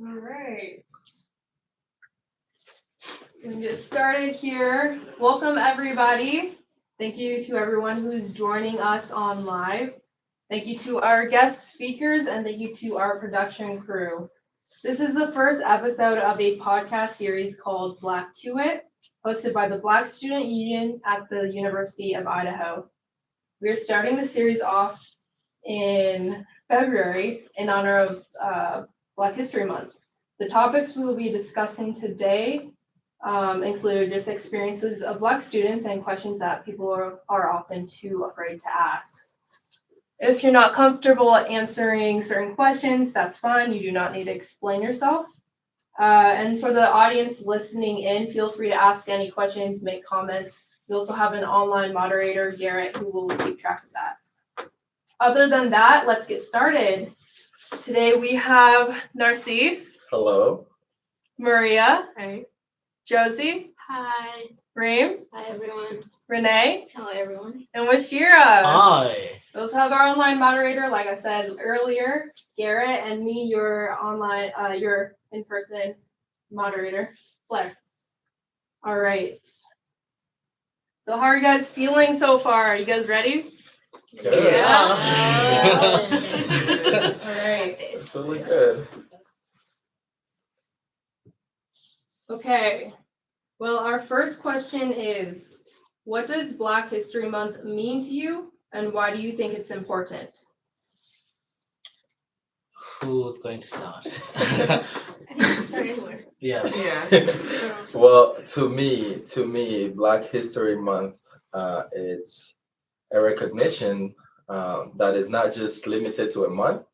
All right. We're gonna get started here. Welcome everybody. Thank you to everyone who's joining us on live. Thank you to our guest speakers and thank you to our production crew. This is the first episode of a podcast series called Black to It, hosted by the Black Student Union at the University of Idaho. We are starting the series off in February in honor of Black History Month. The topics we will be discussing today include just experiences of Black students and questions that people are often too afraid to ask. If you're not comfortable answering certain questions, that's fine. You do not need to explain yourself. And for the audience listening in, feel free to ask any questions, make comments. We also have an online moderator, Garrett, who will keep track of that. Other than that, let's get started. Today we have Narcisse. Hello. Maria. Hi. Josie. Hi. Reem. Hi, everyone. Renee. Hello, everyone. And Washira. Hi. We also have our online moderator, like I said earlier, Garrett, and me, your online, your in-person moderator, Blair. All right. So how are you guys feeling so far? Are you guys ready? Good. All right. It's really good. Okay. Well, our first question is, what does Black History Month mean to you, and why do you think it's important? Who's going to start? I think we can start anywhere. Yeah. Well, to me, Black History Month, it's a recognition that is not just limited to a month,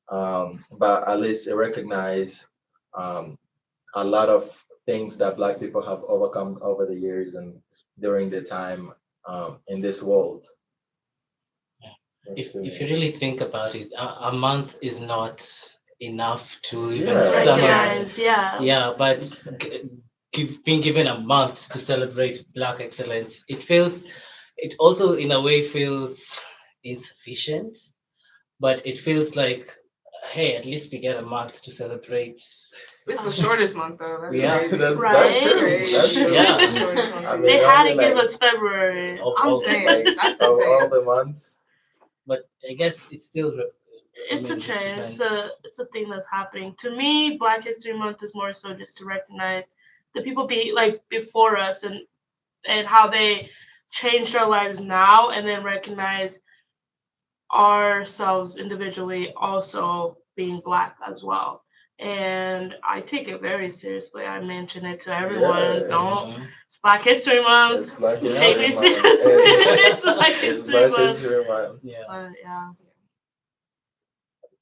but at least it recognizes a lot of things that Black people have overcome over the years and during their time in this world. If you really think about it, a month is not enough to even Yeah. summarize. Yeah. Yeah, but being given a month to celebrate Black excellence, it also in a way feels insufficient, but it feels like, hey, at least we get a month to celebrate. It's the shortest month though. That's Yeah. crazy. That's Right? true. That's true. Yeah. The shortest month. I mean, They I'll had be to give like, us February. I'm of- saying like, that's of all insane. the months. But I guess it's still It's a trend. It's a thing that's happening. To me, Black History Month is more so just to recognize the people before us and how they changed their lives now, and then recognize ourselves individually also being Black as well. And I take it very seriously. I mention it to everyone. Yeah. Don't. It's Black History Month. It's Black Take History me Month. seriously. It's Black It's History Black Month. History Month. Yeah. But yeah.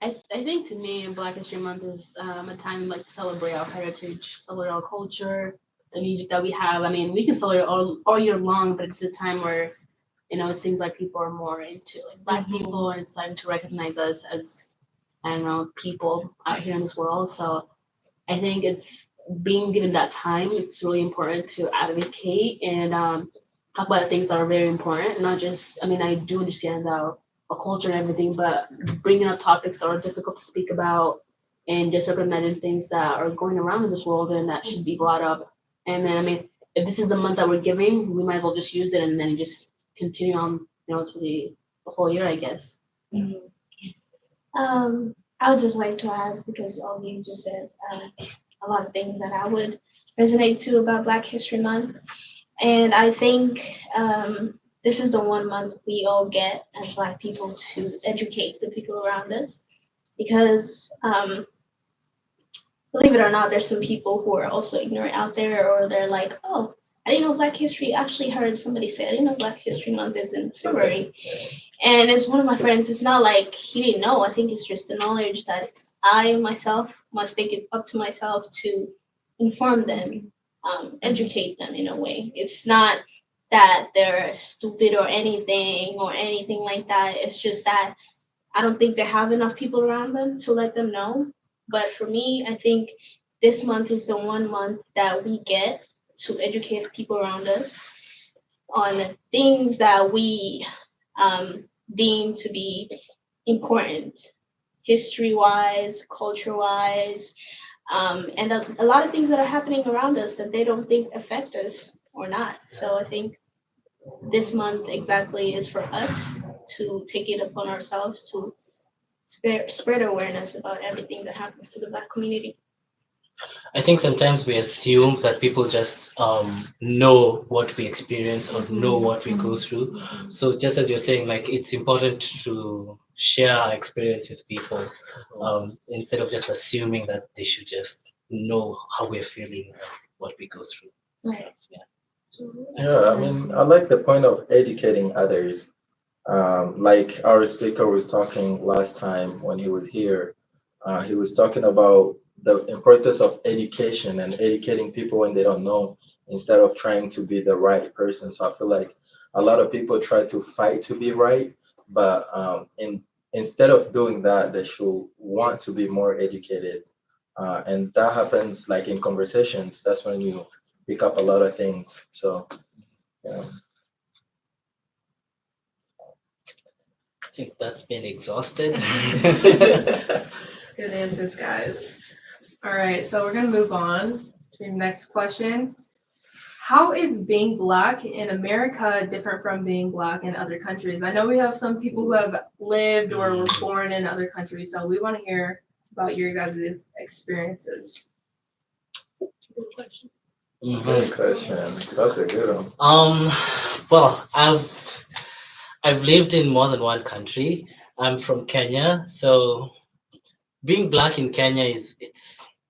I think to me, Black History Month is a time like to celebrate our heritage, celebrate our culture, the music that we have. I mean, we can celebrate all year long, but it's a time where, it seems like people are more into like Black people, and it's time to recognize us as, I don't know, people out here in this world. So I think it's being given that time. It's really important to advocate and talk about things that are very important, not just. I mean, I do understand that a culture and everything, but bringing up topics that are difficult to speak about and just recognizing things that are going around in this world and that should be brought up. And then, I mean, if this is the month that we're giving, we might as well just use it and then just continue on, to the whole year, I guess. I would just like to add, because all of you just said a lot of things that I would resonate to about Black History Month. And I think this is the one month we all get as Black people to educate the people around us. Because believe it or not, there's some people who are also ignorant out there, or they're like, oh, I didn't know Black History. Actually heard somebody say, I didn't know Black History Month is in February. And as one of my friends, it's not like he didn't know. I think it's just the knowledge that I myself must think it's up to myself to inform them, educate them in a way. It's not that they're stupid or anything like that. It's just that I don't think they have enough people around them to let them know. But for me, I think this month is the one month that we get to educate people around us on things that we deem to be important, history-wise, culture-wise, And a lot of things that are happening around us that they don't think affect us or not. So I think this month exactly is for us to take it upon ourselves to spread awareness about everything that happens to the Black community. I think sometimes we assume that people just know what we experience or know what we go through. So just as you're saying, like it's important to share our experience with people instead of just assuming that they should just know how we're feeling and what we go through. Right. Yeah, I mean, I like the point of educating others. Like our speaker was talking last time when he was here, he was talking about the importance of education and educating people when they don't know instead of trying to be the right person. So I feel like a lot of people try to fight to be right, but instead of doing that, they should want to be more educated. And that happens like in conversations. That's when you pick up a lot of things. So, yeah. I think that's been exhausted. Good answers, guys. All right, so we're gonna move on to your next question. How is being Black in America different from being Black in other countries? I know we have some people who have lived or were born in other countries, so we want to hear about your guys' experiences. Good question. That's a good one. Well, I've lived in more than one country. I'm from Kenya, so being Black in Kenya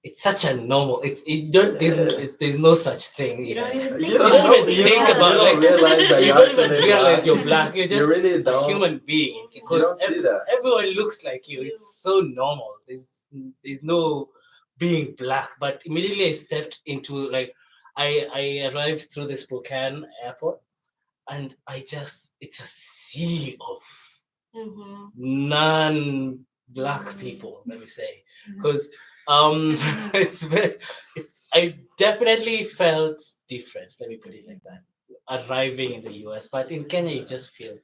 it's such a normal. There's no such thing. You don't even You think don't about know, it. you think don't- about you like don't realize that you you're don't even actually realize Black. you're Black. You're just You really a don't. human being You because don't see that. everyone looks like you. It's so normal. There's no being Black. But immediately I stepped into I arrived through the Spokane airport, and it's a sea of non-Black people. Let me say, because it's very. I definitely felt different. Let me put it like that. Arriving in the US, but in Kenya, you just feel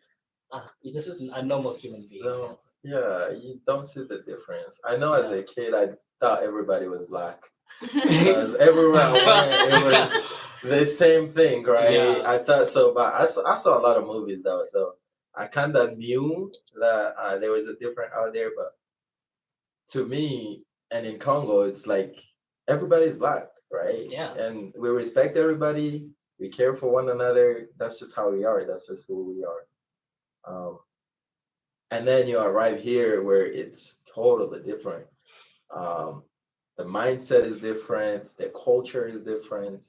you're just a normal human being. No, yeah, you don't see the difference. I know as a kid, I thought everybody was Black. Because everywhere I went, it was the same thing, right? Yeah. I thought so, but I saw a lot of movies though, so I kind of knew that there was a different out there. But to me, and in Congo, it's like everybody's Black, right? Yeah. And we respect everybody. We care for one another. That's just how we are. That's just who we are. And then you arrive here where it's totally different. The mindset is different, the culture is different.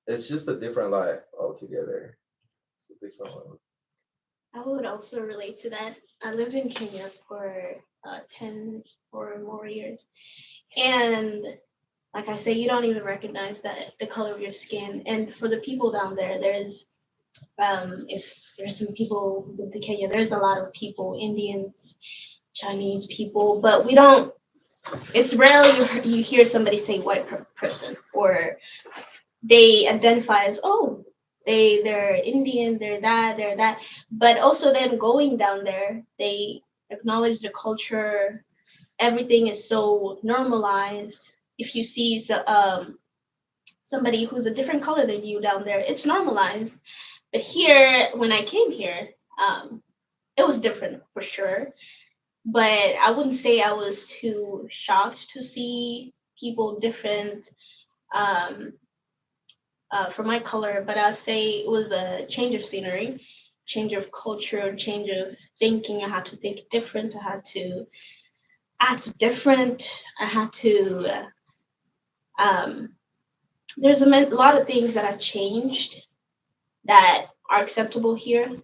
It's just a different life altogether. It's a different one. I would also relate to that. I lived in Kenya for 10 or more years. And like I say, you don't even recognize that the color of your skin. And for the people down there, there's if there's some people who moved to Kenya, there's a lot of people, Indians, Chinese people, but we don't. It's rare you hear somebody say white person, or they identify as they're Indian, they're that. But also then going down there, they acknowledge the culture. Everything is so normalized. If you see somebody who's a different color than you down there, it's normalized. But here, when I came here, it was different for sure. But I wouldn't say I was too shocked to see people different from my color. But I'd say it was a change of scenery, change of culture, change of thinking. I had to think different. I had to act different. I had to. There's a lot of things that have changed that are acceptable here.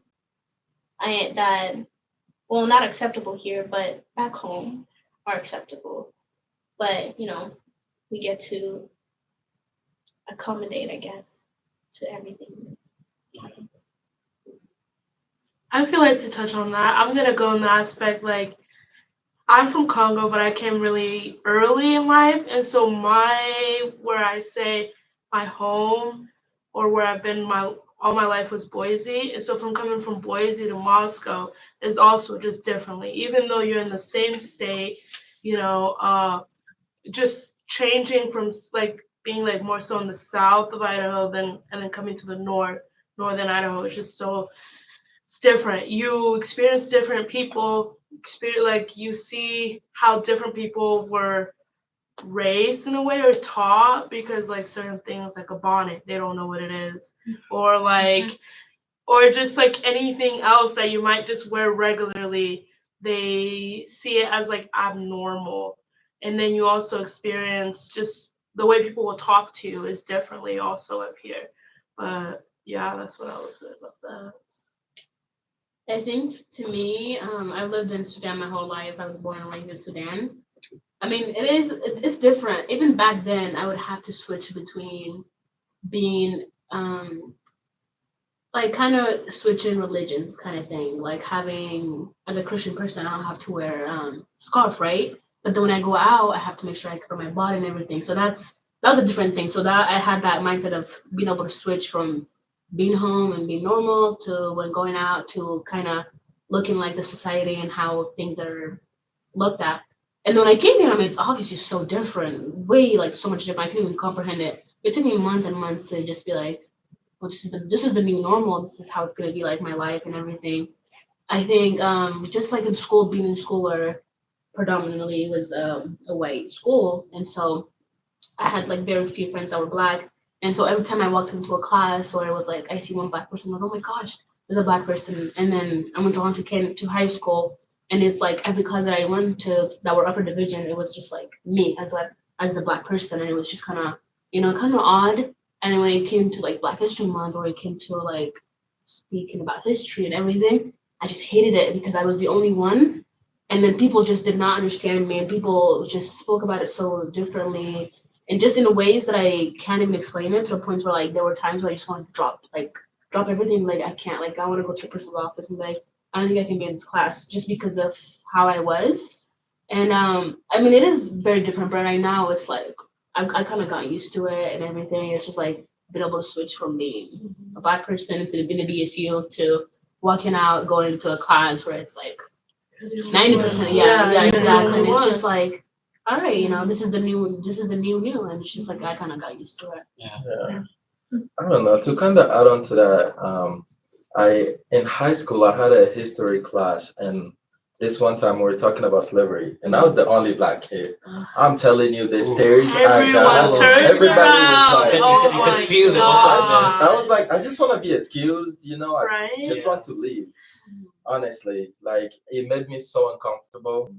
Not acceptable here, but back home are acceptable. But, we get to accommodate, I guess, to everything that happens. I feel like to touch on that, I'm gonna go in the aspect like I'm from Congo, but I came really early in life, and so where I say my home or where I've been all my life was Boise, and so from coming from Boise to Moscow is also just differently. Even though you're in the same state, just changing from like being like more so in the south of Idaho and then coming to the northern Idaho. It's just so it's different. You experience different people, like you see how different people were raised in a way or taught, because like certain things like a bonnet, they don't know what it is, or like or just like anything else that you might just wear regularly, they see it as like abnormal. And then you also experience just the way people will talk to you is differently also up here. But yeah, that's what I would say about that. I think to me, I've lived in Sudan my whole life. I was born and raised in Sudan. I mean, it's different. Even back then, I would have to switch between being like kind of switching religions kind of thing. Like having, as a Christian person, I don't have to wear scarf, right? But then when I go out, I have to make sure I cover my body and everything. So that was a different thing. So that I had that mindset of being able to switch from being home and being normal to when going out to kind of looking like the society and how things are looked at. And when I came here, I mean, it's obviously so different, way like so much different. I couldn't even comprehend it. It took me months and months to just be like, well, this is the new normal. This is how it's gonna be like my life and everything. I think just like in school, being in school where predominantly it was a white school, and so I had like very few friends that were Black. And so every time I walked into a class or it was like I see one Black person, I'm like, oh my gosh, there's a Black person. And then I went on to high school, and it's like every class that I went to that were upper division, it was just like me as the Black person, and it was just kind of odd. And when it came to like Black History Month or it came to like speaking about history and everything, I just hated it because I was the only one. And then people just did not understand me, and people just spoke about it so differently and just in ways that I can't even explain it, to the point where like there were times where I just want to drop everything. Like I can't, like I want to go to the principal's office and be like, I don't think I can be in this class just because of how I was. And I mean, it is very different, but right now it's like I kind of got used to it and everything. It's just like being able to switch from being a Black person to being a BSU to walking out, going into a class where it's like 90%. Yeah, exactly. And it's just like, all right, this is the new, and it's just like I kind of got used to it. Yeah. I don't know. To kind of add on to that, in high school I had a history class, and this one time we were talking about slavery, and I was the only Black kid. I'm telling you, the stares I got, everybody was like, oh my feel it. I was like, I just want to be excused, Right? I just want to leave. Honestly, like it made me so uncomfortable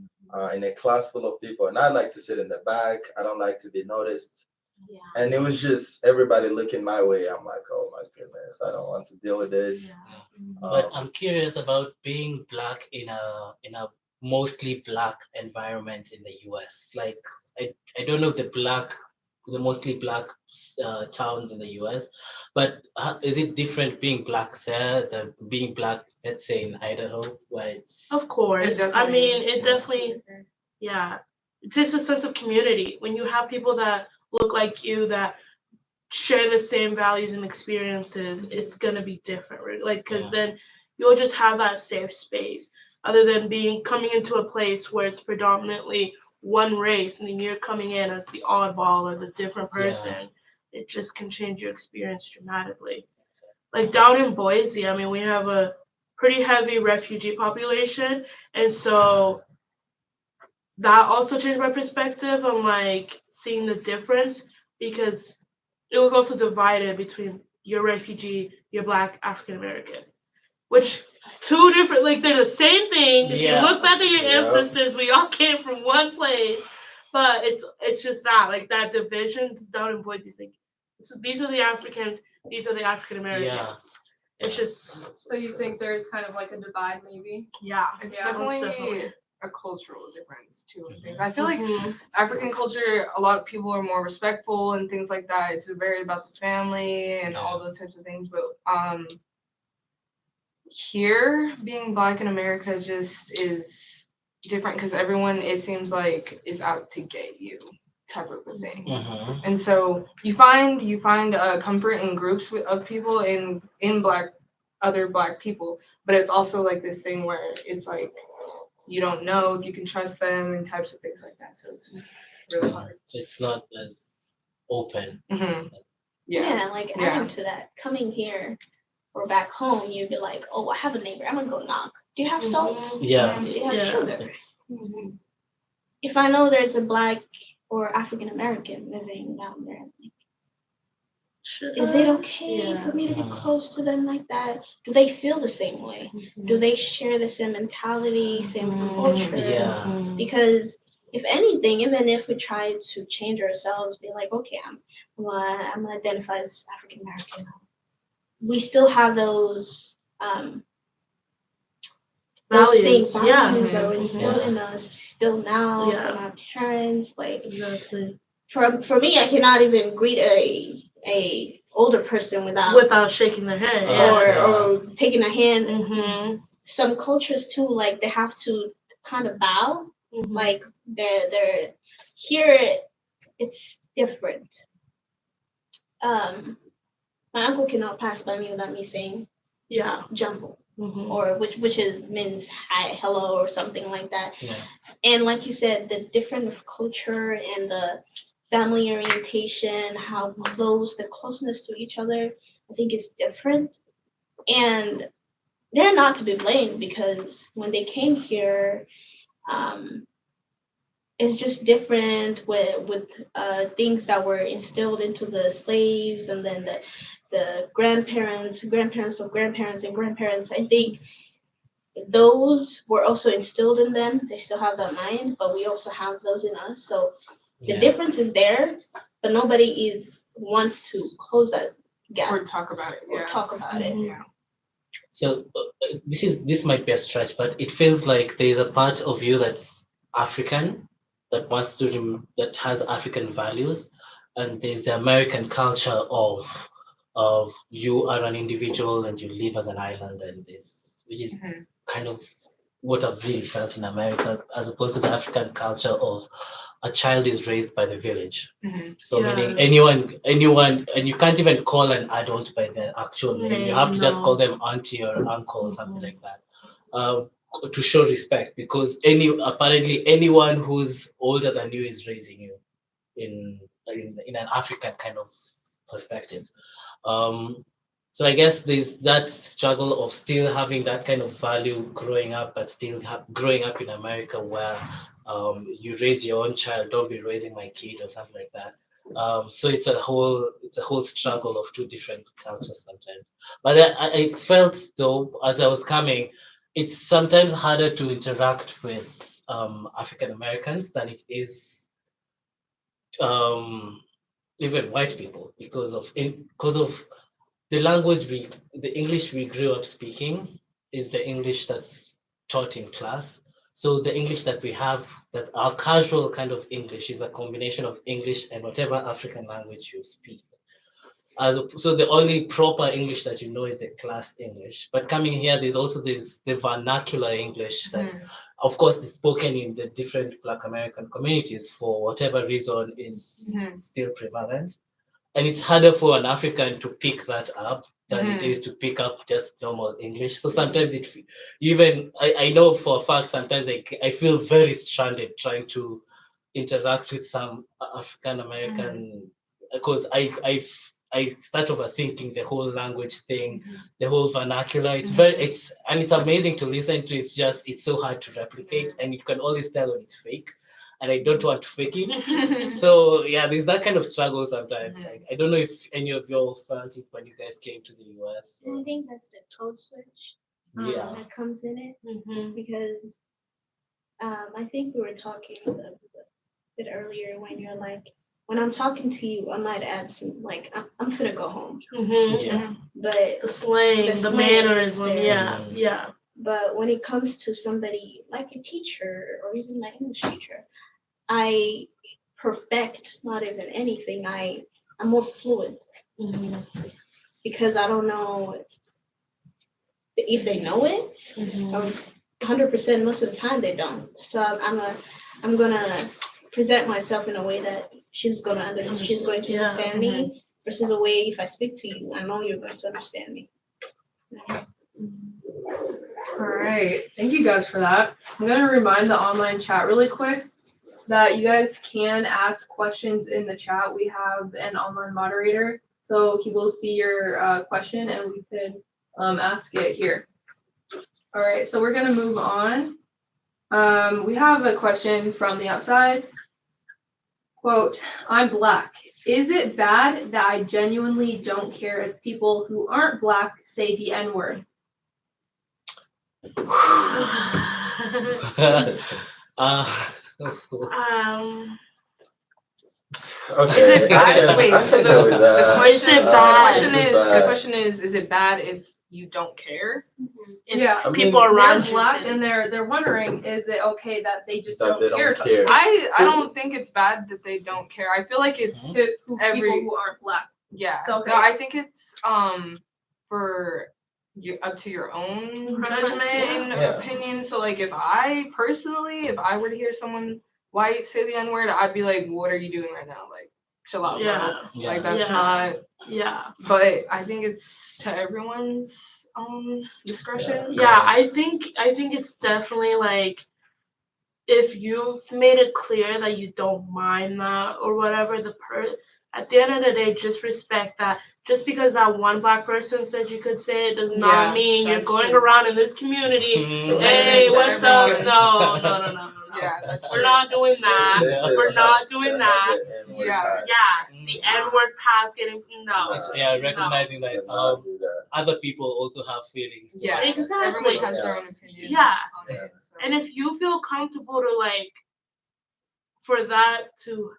in a class full of people, and I like to sit in the back. I don't like to be noticed. Yeah. And it was just everybody looking my way. I'm like, oh my goodness, I don't want to deal with this. But I'm curious about being Black in a mostly Black environment in the US. Like I don't know the mostly Black towns in the US, but is it different being Black there than being Black, let's say, in Idaho, where it's Of course. I mean, it definitely, yeah. Just a sense of community. When you have people that look like you, that share the same values and experiences, it's gonna be different, right? Like, because then you'll just have that safe space, other than coming into a place where it's predominantly one race, and then you're coming in as the oddball or the different person. It just can change your experience dramatically. Like down in Boise, I mean, we have a pretty heavy refugee population, and so that also changed my perspective on like seeing the difference, because it was also divided between you're refugee, you're Black, African American, which two different, like they're the same thing. If you look back at your ancestors, we all came from one place, but it's just that, like that division down in Boise. Like, so these are the Africans, these are the African Americans. It's just. So you think there's kind of like a divide, maybe? Yeah, It's Yeah, definitely a cultural difference too. And things. I feel like African culture, a lot of people are more respectful and things like that. It's very about the family and all those types of things. But here, being Black in America just is different because everyone, it seems like, is out to get you type of a thing. And so you find comfort in groups of people in other Black people, but it's also like this thing where it's like you don't know if you can trust them and types of things like that. So really hard. It's not as open. Yeah. Yeah, like Yeah. adding to that, coming here or back home, you'd be like, oh, I have a neighbor. I'm gonna go knock. Do you have salt? Yeah. Do you have Yeah. sugar? It's- If I know there's a Black or African American living down there, is it okay Yeah. for me to be Mhm. close to them like that? Do they feel the same way? Do they share the same mentality, same culture? Yeah. Because if anything, even if we try to change ourselves, be like, okay, I'm gonna identify as African American. We still have those things, Yeah. values that were instilled in us still now Yeah. from our parents. Like Exactly. for me, I cannot even greet a older person without shaking their head. or Yeah. or taking a hand. Mm-hmm. Some cultures too, like they have to kind of bow. Like they're here. It's different. My uncle cannot pass by me without me saying Yeah. jumbo, Mm-hmm. or which is means hi, hello, or something like that. Yeah. And like you said, the different of culture and the family orientation, how close the closeness to each other, I think is different. And they're not to be blamed because when they came here, it's just different with things that were instilled into the slaves, and then the grandparents of grandparents and grandparents. I think those were also instilled in them. They still have that mind, but we also have those in us. So the Yeah. difference is there, but nobody wants to close that gap Or talk about it. or Yeah. talk about it. Yeah. So this might be a stretch, but it feels like there's a part of you that's African, that wants to that has African values, and there's the American culture of you are an individual and you live as an island, and which is kind of what I've really felt in America, as opposed to the African culture of a child is raised by the village. So Yeah. meaning anyone, and you can't even call an adult by their actual name. You have to just No. call them auntie or uncle or something like that, to show respect. Because apparently anyone who's older than you is raising you in an African kind of perspective. So I guess there's that struggle of still having that kind of value growing up, but still growing up in America where you raise your own child, don't be raising my kid or something like that. So it's a whole struggle of two different cultures sometimes. But I felt though, as I was coming, it's sometimes harder to interact with African Americans than it is even white people because of the language the English we grew up speaking is the English that's taught in class. So the English that we have, that our casual kind of English, is a combination of English and whatever African language you speak. So the only proper English that you know is the class English. But coming here, there's also the vernacular English that's, of course, is spoken in the different Black American communities for whatever reason is still prevalent. And it's harder for an African to pick that up than it is to pick up just normal English. So sometimes I know for a fact, sometimes I feel very stranded trying to interact with some African American, because I start overthinking the whole language thing, the whole vernacular. It's amazing to listen to. It's so hard to replicate, and you can always tell when it's fake. And I don't want to fake it. So yeah, there's that kind of struggle sometimes. Like, I don't know if any of y'all felt it when you guys came to the US. And I think that's the code switch Yeah. that comes in it, because I think we were talking a bit earlier when you're like, when I'm talking to you, I might add some, like, I'm finna go home. Yeah. But The slang, The the slang mannerism, is there. yeah. But when it comes to somebody like a teacher or even my English teacher, I perfect not even anything. I'm more fluid because I don't know if they know it. 100% most of the time they don't. So I'm gonna present myself in a way that she's going to understand me, versus a way if I speak to you, I know you're going to understand me. All right, thank you guys for that. I'm gonna remind the online chat really quick that you guys can ask questions in the chat. We have an online moderator, so he will see your question and we can ask it here. All right, so we're gonna move on. We have a question from the outside. Quote, I'm Black. Is it bad that I genuinely don't care if people who aren't Black say the N-word? Okay. Is it bad? Wait, I so can go with the that. question, Is it the bad? question Is it is, the bad? question is it bad if you don't care? If Yeah. I mean, people They're around you Black say- and they're wondering, is it okay that they just That they don't care? don't care. I So- don't think it's bad that they don't care. I feel like it's To people Every- who aren't Black. yeah. It's okay. No, I think it's for you up to your own Preference, judgment yeah. and Yeah. opinion. So like if I were to hear someone white say the N-word, I'd be like, what are you doing right now? Like chill out, bro. Yeah. Yeah. Like that's Yeah. not Yeah. but I think it's to everyone's own discretion. Yeah, I think it's definitely like if you've made it clear that you don't mind that or whatever, at the end of the day, just respect that. Just because that one Black person said you could say it does not Yeah, mean you're that's going true. around in this community. Mhm. Hey, to what's up? everyone. No. Yeah, that's We're true. not doing that. They say We're they not have- doing they that. have the N-word Yeah. pass. Yeah, the N-word pass getting no. It's- Yeah, recognizing They that not do that. other people also have feelings. Yeah, towards it. Exactly. Everyone has their Yeah. own opinion. Yeah. On it, so. And if you feel comfortable to like for that to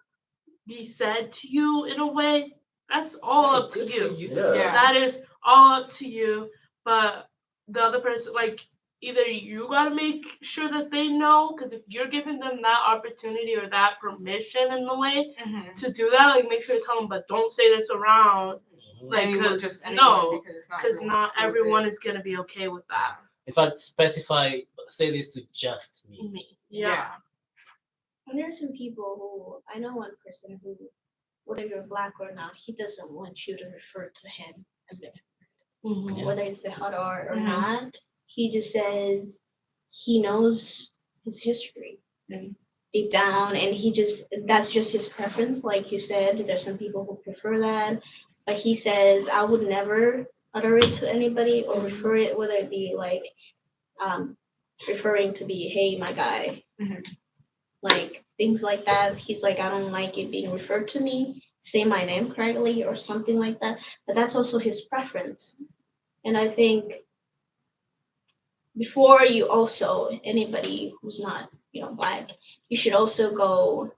be said to you in a way, that's all up to Good for you. Yeah. Yeah. That is all up to you. But the other person, like either you gotta make sure that they know, because if you're giving them that opportunity or that permission in the way Mhm. to do that, like make sure to tell them, but don't say this around, Mhm. like Anyone, because just anyone, no, because because everyone's not cool with everyone it. is gonna be okay with that. In fact, say this to just me. Me, Yeah. And there are some people who I know one person who, whether you're Black or not, he doesn't want you to refer to him as a Mhm. Yeah. whether it's the hot or Mhm. not. He just says he knows his history deep down, and that's just his preference. Like you said, there's some people who prefer that, but he says I would never utter it to anybody or refer it, whether it be like referring to be, hey, my guy, Mhm. like things like that. He's like, I don't like it being referred to me, say my name correctly or something like that. But that's also his preference. And I think before you also, anybody who's not, Black, you should also go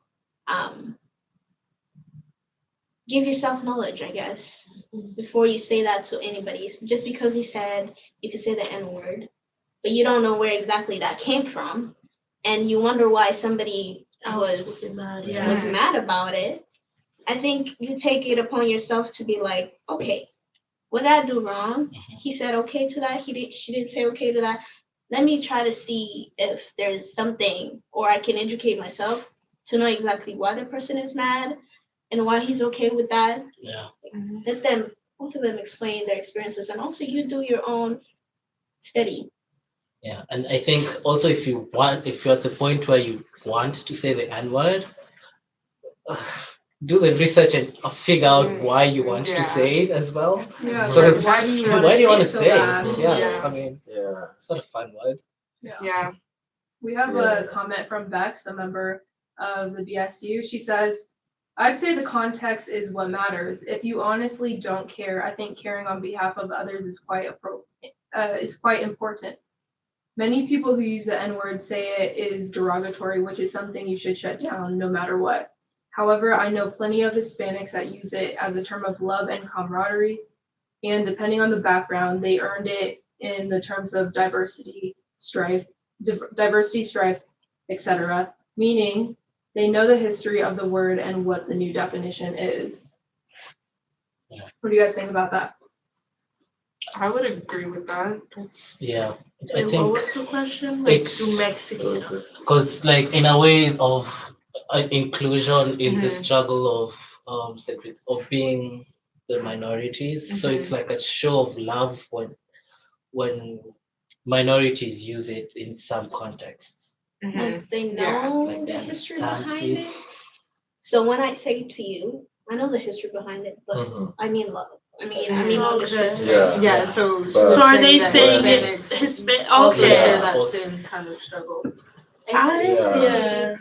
give yourself knowledge, I guess, before you say that to anybody. Just because he said you could say the N-word, but you don't know where exactly that came from, and you wonder why somebody was mad. was mad about it. I think you take it upon yourself to be like, okay, what did I do wrong? He said okay to that. She didn't say okay to that. Let me try to see if there's something, or I can educate myself to know exactly why the person is mad and why he's okay with that. Yeah. Let them, both of them, explain their experiences, and also you do your own study. Yeah, and I think also if you're at the point where you want to say the N-word, do the research and figure out why you want to Yeah. say it as well. Yeah, So like, it's- why do you want Why do you want to to say say it so it? bad? Yeah, Yeah. I mean, Yeah. it's not a fun word. Yeah. We have a comment from Bex, a member of the BSU. She says, I'd say the context is what matters. If you honestly don't care, I think caring on behalf of others is quite important. Many people who use the N-word say it is derogatory, which is something you should shut down no matter what. However, I know plenty of Hispanics that use it as a term of love and camaraderie, and depending on the background, they earned it in the terms of diversity, strife, etc., meaning they know the history of the word and what the new definition is. Yeah. What do you guys think about that? I would agree with that. Yeah, I Wait, what think was the question? Like, it's- do Mexico? because like in a way of inclusion in the Mhm. struggle of being the minorities, so it's like a show of love when minorities use it in some contexts. Like they Yeah, know like the they history understand behind it. it. So when I say to you, I know the history behind it, but Mhm. I mean love. I mean no Okay. disrespect. Yeah. Yeah, so she But- was So are they that saying it Hispanics Hispanic? also Okay. share Yeah. that Also- same kind of struggle. Yeah.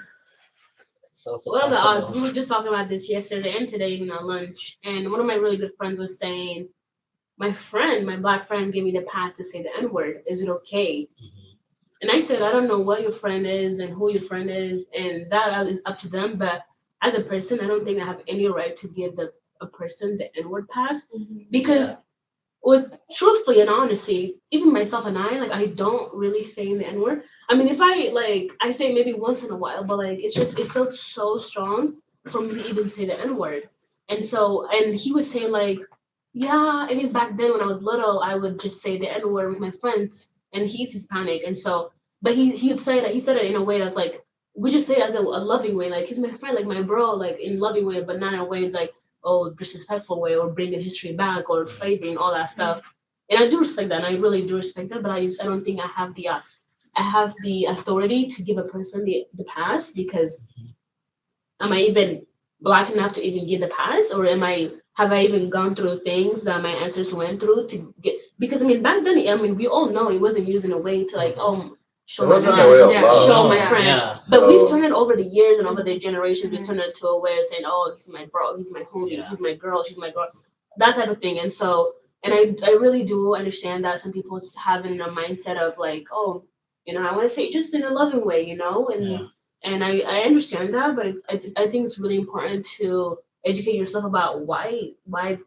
It's also What are the odds? possible. We were just talking about this yesterday and today even at lunch, and one of my really good friends was saying, my black friend gave me the pass to say the N-word. Is it okay? Mhm. And I said, I don't know what your friend is and who your friend is, and that is up to them. But as a person, I don't think I have any right to give a person the N-word pass because, Yeah. with truthfully and honestly, even myself and I don't really say the N-word. I mean, if I say maybe once in a while, but like it feels so strong for me to even say the N-word. And he was saying like, yeah, I mean back then when I was little, I would just say the N-word with my friends, and he's Hispanic, and so but he would say that he said it in a way that's like we just say it as a loving way, like he's my friend, like my bro, like in loving way, but not in a way like disrespectful way or bringing history back or slavery and all that stuff. And I do respect that, and I really do respect that, but I don't think I have the authority to give a person the pass because am I even black enough to even give the pass, or have I even gone through things that my ancestors went through to get? Because I mean, back then, I mean, we all know it wasn't used in a way to like, show It my wasn't friend, a way of Yeah. love. show my Yeah. friend. Yeah. But we've So- turned it over the years and over the generations. We've turned it to a way of saying, "Oh, he's my bro, he's my homie, Yeah. he's my girl, she's my girl," that type of thing. And so, and I really do understand that some people just having a mindset of like, "Oh, I want to say it just in a loving way," and Yeah. and I understand that, but I think it's really important to educate yourself about why that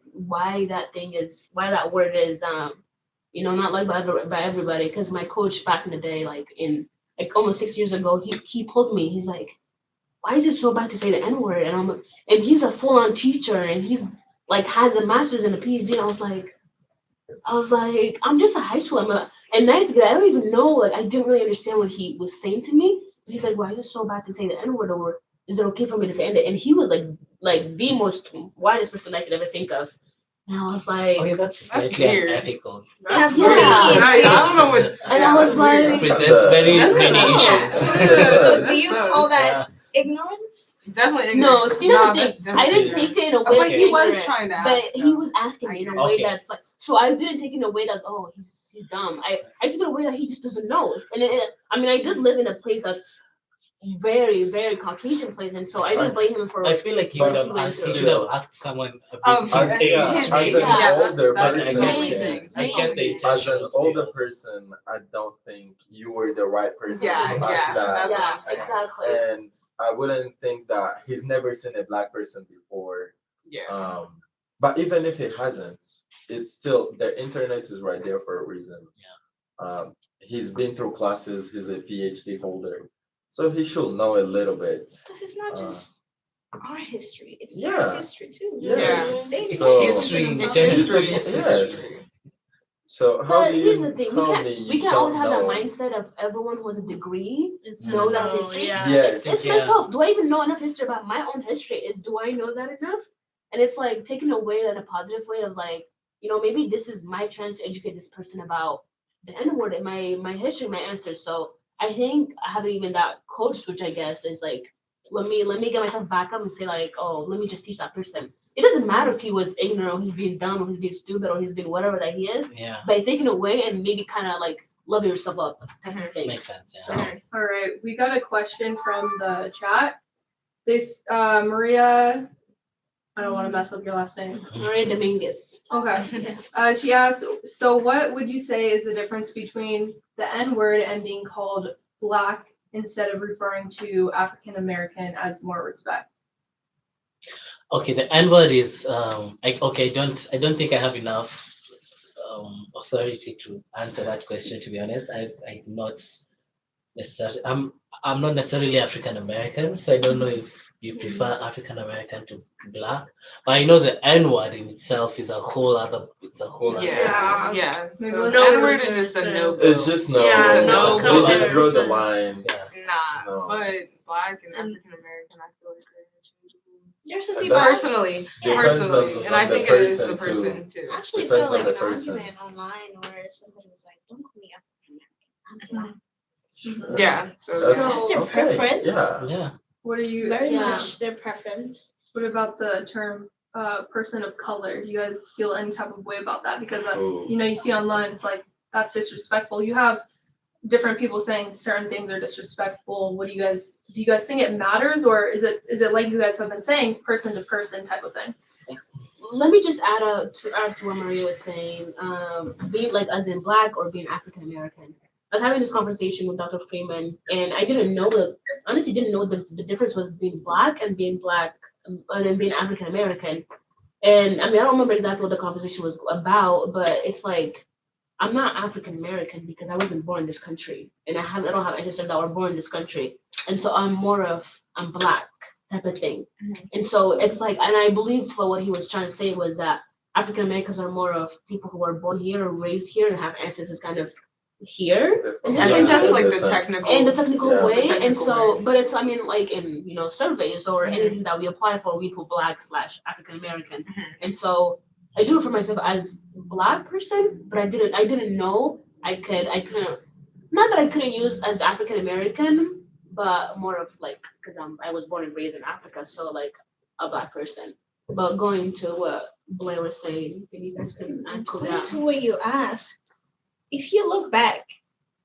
word is not liked by everybody. Because my coach back in the day, like almost 6 years ago, he pulled me. He's like, "Why is it so bad to say the N word?" And he's a full on teacher, and he's like has a master's and a PhD. And I was like, I'm just a high schooler. And ninth grade, I don't even know. Like, I didn't really understand what he was saying to me. But he's like, "Why is it so bad to say the N word? Or is it okay for me to say it?" And he was like the most widest person I could ever think of. And I was like, Okay, that's That's slightly weird. unethical. That's Yeah. weird. Yeah. I don't know what. And I was that's weird. like- Presents very That's many kinda issues. So That do you sucks. call that Yeah. ignorance? Definitely no, ignorant. see, that's Nah, the thing. that's I didn't ignorant. take it in a way But that's he was ignorant, trying to but ask. he though. was asking me in a I way get it. that's like, so I didn't take it in a way that's, oh, he's dumb. I took it in a way that he just doesn't know. And I mean, I did live in a place that's very, very Caucasian place, and so I didn't blame him for. I feel like you But would have he went asked, through. you should have asked someone a bit Of As, his his- yeah, his as age. an Yeah, older that's person, maybe. I get the Maybe. as intention. an older person, I don't think you were the right person Yeah, to ask yeah, that. that's what Yeah, I'm saying. exactly. And I wouldn't think that he's never seen a black person before. Yeah. But even if he hasn't, it's still the internet is right there for a reason. He's been through classes. He's a PhD holder, so he should know a little bit. Because it's not just our history; it's Yeah. their history too. Yes. They It's So- history in It's general. history. Yes. It's history. So how But do here's you the thing: tell me we you can't always don't have that know? mindset of everyone who has a degree It's knows that no, history. yeah. Yes. It's Yeah. myself. Do I even know enough history about my own history? Do I know that enough? And it's like taken away in a positive way. I was like, maybe this is my chance to educate this person about the N word in my history, my answers. So I think having even that code switch, I guess, is like, let me get myself back up and say like, oh, let me just teach that person. It doesn't matter if he was ignorant or he's being dumb or he's being stupid or he's being whatever that he is, Yeah, by taking away and maybe kind of like love yourself up type of thing. makes sense. So Yeah. All right, we got a question from the chat. This Maria, I don't want to mess up your last name. Maria Dominguez. Okay. She asked, so what would you say is the difference between the N word and being called Black instead of referring to African American as more respect? Okay, the N word is I don't think I have enough authority to answer that question. To be honest, I'm not necessarily I'm not necessarily African American, so I don't know if you prefer African American to Black. But I know the N word in itself is a whole other. It's a whole other. Yeah. Yeah. Yeah. Maybe So let's the say N-word is just a person. no. It's just no. Yeah, no we just draw the comparison. line. Yeah. Nah, No. but Black and African American, I feel like are interchangeable. There's some And people. that's- Personally, Depends personally, on and I the think it is the person, too. person too. I actually Depends saw on like the an person. argument online where somebody was like, "Don't call me African American. I'm Black." Yeah. So That's- That's their okay, preference. Yeah. Yeah. What are you? Very Yeah. much their preference. What about the term person of color? Do you guys feel any type of way about that? Because Ooh. you know, you see online, it's like that's disrespectful. You have different people saying certain things are disrespectful. What do you guys think it matters, or is it like you guys have been saying, person to person type of thing? Let me just add to what Maria was saying. Being like as in Black or being African American. I was having this conversation with Dr. Freeman, and I honestly didn't know the difference was being Black and being Black and then being African American. And I mean, I don't remember exactly what the conversation was about, but it's like I'm not African American because I wasn't born in this country, and I don't have ancestors that were born in this country, and so I'm Black type of thing. And so it's like, and I believe what he was trying to say was that African Americans are more of people who were born here or raised here and have ancestors kind of here. I Yeah. think that's like the Different. technical. In the technical Yeah. way, The technical and so, way. but it's, I mean, like in surveys or Mhm. anything that we apply for, we put Black/African American, Mhm. and so I do it for myself as Black person, but I didn't know I couldn't, not that I couldn't use as African American, but more of like because I was born and raised in Africa, so like a Black person. But going to what Blair was saying, maybe you guys can add to According that. to what you asked, if you look back,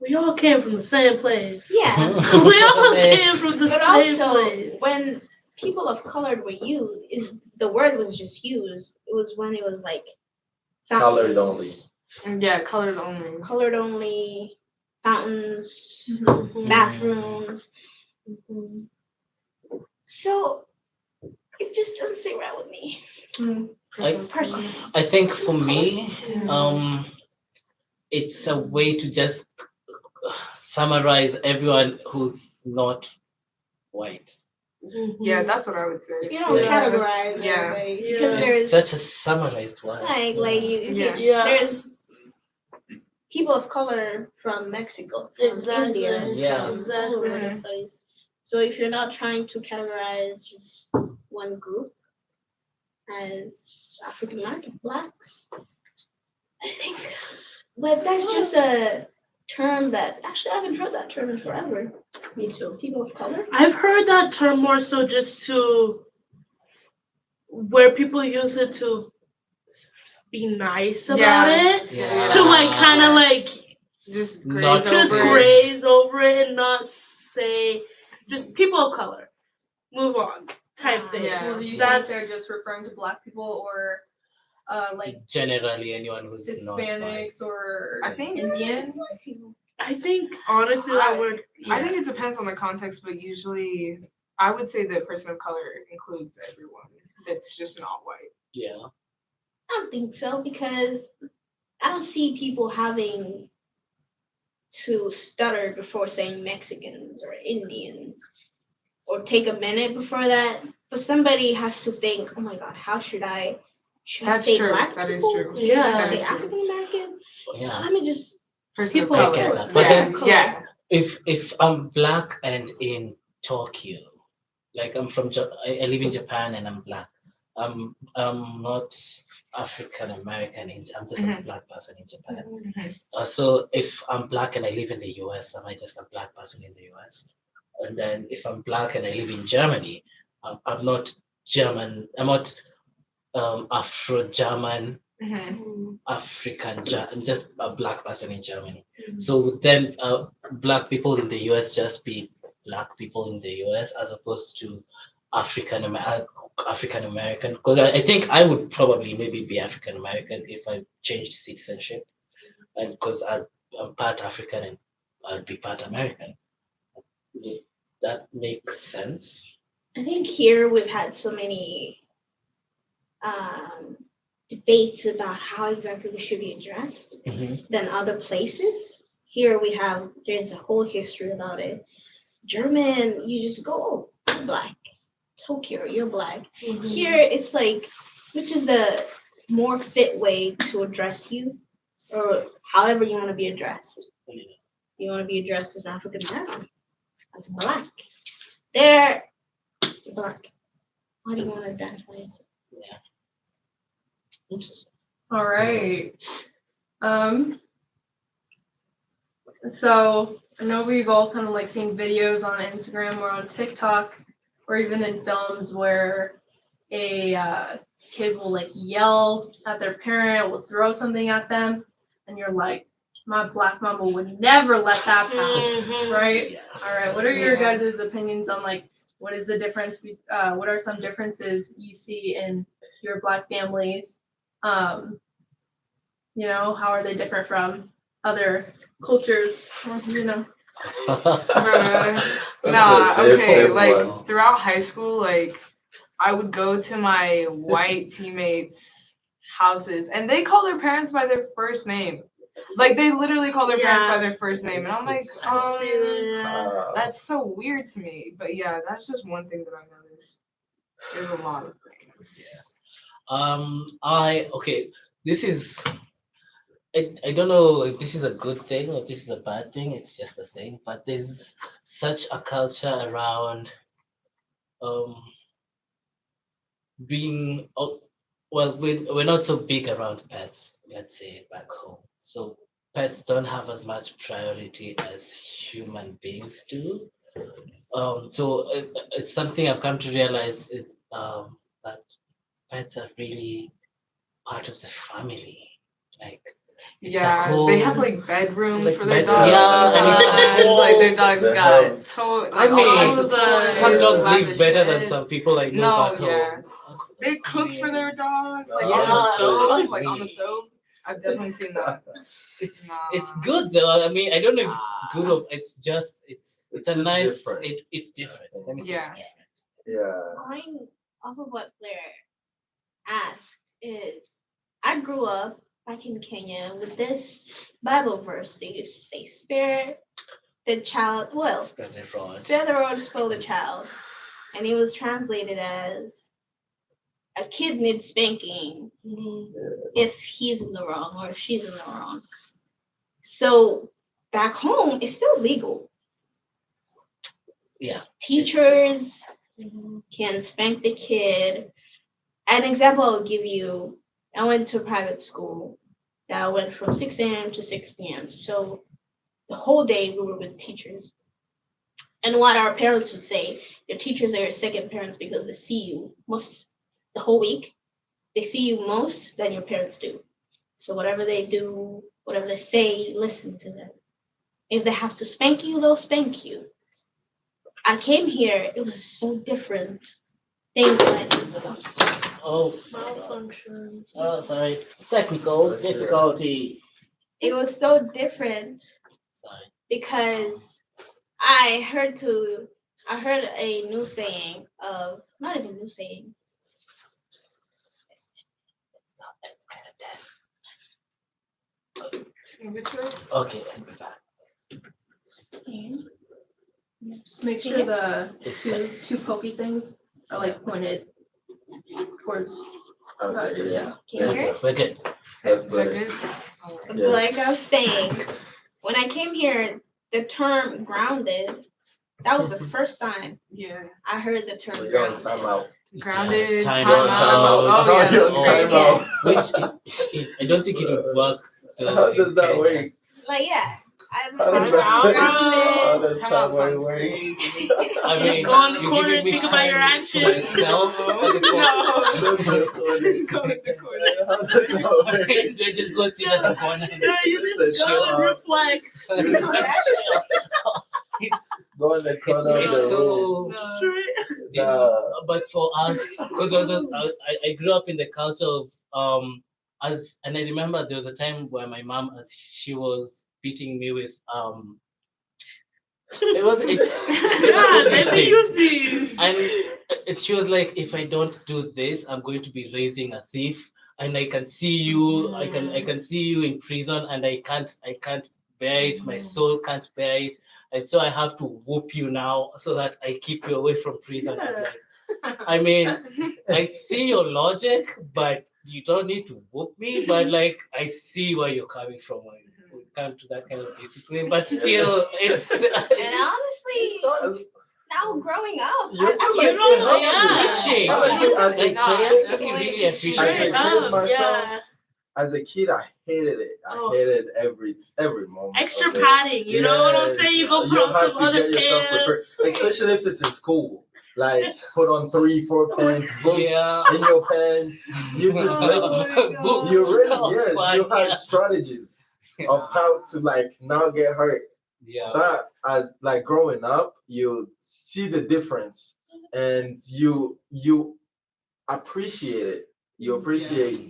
We all came from the same place. yeah. We all came from the But same also, place. when people of color were used, the word was just used. It was when it was like Colored fountains, Yeah, colored only. colored only, fountains, Mhm. bathrooms. So it just doesn't sit right with me. Personally. I think for me, it's a way to just summarize everyone who's not white. Yeah, that's what I would say. You don't Yeah. categorize Yeah. everybody Yeah. because there's Such a summarized word. like Yeah. Yeah. there's people of color from Mexico, from Exactly. India, Yeah. from Exactly. all over the place. So if you're not trying to categorize just one group as African American Blacks, I think, but that's just a term that actually I haven't heard that term in forever. Me too. People of color. I've heard that term more so just to where people use it to be nice about it. Yeah. To like kind of like Just Not graze just over it. graze over it and not say just people of color. Move on type thing. Yeah. Well, do you That's- think they're just referring to Black people or like Generally, anyone who's not Hispanics white. or I think Indian? I think honestly that word. I think it depends on the context, but usually I would say that person of color includes everyone that's just not white. Yeah. I don't think so because I don't see people having to stutter before saying Mexicans or Indians or take a minute before that. But somebody has to think, oh my God, how should I That's say true. Black That is people? true. Should I Yeah. say That is true. African American? So Yeah. let me just Person People of of color. color. But Yeah. then- Yeah. If I'm Black and in Tokyo, like I live in Japan and I'm Black. I'm not African American. I'm just a Mhm. Black person in Japan. Mhm. So if I'm Black and I live in the US, am I just a Black person in the US? And then if I'm Black and I live in Germany, I'm not German. I'm not Afro-German, Mhm. I'm just a Black person in Germany. So would then Black people in the US just be Black people in the US as opposed to African American? Because I think I would probably maybe be African American if I changed citizenship, and because I'm part African and I'd be part American. That makes sense. I think here we've had so many debates about how exactly we should be addressed than other places. Here there's a whole history about it. German, you just go, oh, you're Black. Tokyo, you're Black. Here it's like, which is the more fit way to address you, or however you want to be addressed. You want to be addressed as African American, as Black. They're Black. How do you want to identify yourself? Yeah. Interesting. All right. So I know we've all kind of like seen videos on Instagram or on TikTok or even in films where a kid will like yell at their parent, will throw something at them, and you're like, my Black mama would never let that pass, Mhm. right? Yeah. All right, what are your Yeah. guys' opinions on like what is the difference? What are some differences you see in your Black families? You know, how are they different from other cultures? You know, Bruh. That's Nah, a okay, different like one. throughout high school, like I would go to my white teammates' houses and they call their parents by their first name. Like they literally call their parents by Yeah. their first name. And I'm like, Yeah. that's so weird to me. But yeah, that's just one thing that I noticed. There's a lot of things. This is I don't know if this is a good thing or this is a bad thing. It's just a thing. But there's such a culture around um being well, we're not so big around pets, let's say back home. So pets don't have as much priority as human beings do. It's something I've come to realize that pets are really part of the family. Like it's a Yeah, they have whole- like bedrooms like for their bed- dogs. yeah, and it's Sometimes, like their dogs They got have- toy. I Like, mean, all kinds of some some toys, dogs lavish live better than beds. some people I know No, back yeah. home. They cook for their dogs, like Yeah. on the stove, Yeah. like on the stove. I've definitely seen that. It's Nah. it's good though. I mean, I don't know if it's good or it's just it's It's a just nice different. it's different. Let me say Yeah. it's different. Yeah. Going off of what Blair asked is, I grew up back in Kenya with this Bible verse. They used to say, "Spare the child, well, Spare the rod. spare the rod, spoil the child," and it was translated as, "A kid needs spanking if he's in the wrong or if she's in the wrong." So back home, it's still legal. Yeah. Teachers can spank the kid. An example I'll give you, I went to a private school that went from 6 a.m. to 6 p.m. So the whole day we were with teachers. And what our parents would say, your teachers are your second parents because they see you most the whole week. They see you most than your parents do. So whatever they do, whatever they say, listen to them. If they have to spank you, they'll spank you. I came here, it was so different. Things like Oh, Malfunction. sorry. Technical difficulty. it was so different Sorry. because I heard a new saying of, not even new saying. Okay, and we're back. just make sure the It's two pokey things are like pointed towards. Okay, Yeah. Can you hear it? We're good. That's Is that better. good? Yes. Like I was saying, when I came here, the term grounded, that was the first time Yeah. I heard the term We're going grounded. time out. Grounded, Time time out. out. Oh yeah, You're that's on great. time out. Which I don't think it would work. though How in does that Kenya. work? Like, yeah, I'm How does Time that out. work? grounded. How does Time time out sounds work? crazy. I mean, Go in the you're corner giving and me think about your time actions. to myself at the corner. Just recording. Go in the corner. How does that work? They just go sit at the corner. And Yeah, you It's just a go chill and out. reflect. It's Go in the corner of the room. so No. but for us, because I grew up in the culture of and I remember there was a time where my mom, as she was beating me with it was it, Yeah, they be using. and she was like, if I don't do this, I'm going to be raising a thief, and I can see you, I can see you in prison, and I can't bear it. My soul can't bear it, and so I have to whoop you now so that I keep you away from prison. I was like, I mean, I see your logic, but you don't need to whoop me. But like, I see where you're coming from when you come to that kind of discipline. But still, it's And honestly, now growing up, You I feel can't don't say know, that. yeah. Appreciate. Honestly, as a Like, kid, you can really I appreciate can it. kid myself. Yeah. as a kid, I hated it. I Oh. hated every moment. Extra of it. padding, you know what I'm saying? You go put on have some other get yourself prepared, pants. especially if it's in school. Like put on 3-4 pants, books Yeah. in your pants. You just Oh really, my God. you really, That was yes, fun, you had yeah. strategies of how to like not get hurt. Yeah. But as like growing up, you see the difference, and you appreciate it. You appreciate